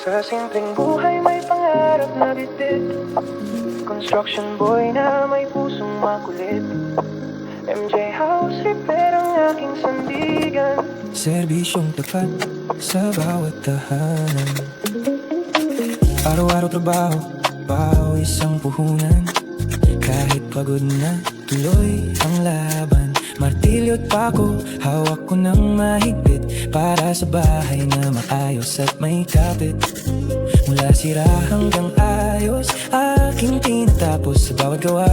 Sa simpleng buhay may pangarap na bitbit, construction boy na may pusong makulit. MJ House Repair ang aking sandigan, serbisyong tapat sa bawat tahanan. Araw-araw trabaho, pawis ang puhunan. Kahit pagod na, tuloy ang laban. Martilyo't pako, hawak ko ng mahigpit, para sa bahay na maayos at may kapit. Mula sira hanggang ayos, aking tinatapos sa bawat gawa.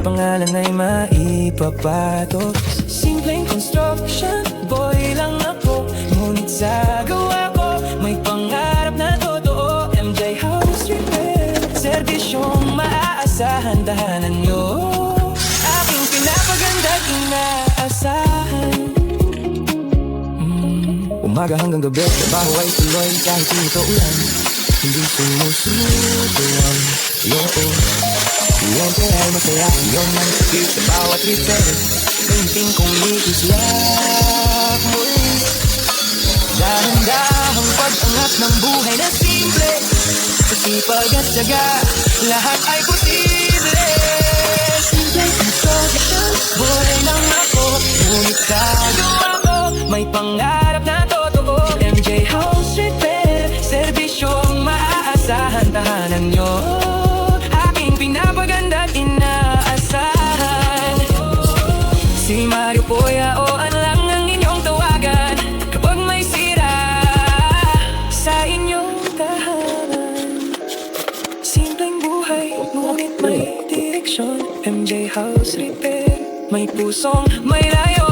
Pangalan ay maipapatok. Simpleng construction boy lang ako, ngunit sa gawa ko may pangarap na totoo. MJ House Repair, serbisyong maaasahan, tahanan nyo aking pinapaganda at inaasahan. Umaga hanggang gabi, trabaho ay tuloy kahit ito ulan. Hindi sumusuko ang loob. Kliyente ay masaya, yun ang sakit sa bawat repair. Painting kong ikislap muli. Dahan-dahang pag-angat ng buhay na simple. Sa sipag at syaga, lahat ay posible. Simple construction, buhay lang ako, ngunit sa gawa ko may pangarap na totoo. MJ House Repair, serbisyong maaasahan, tahanan nyo aking pinapaganda at inaasahan. Si Mario Poya o ano lang ang inyong tawagan kapag may sira sa inyong tahanan. Simpleng buhay, ngunit may direksyon. MJ House Repair, may pusong may layo.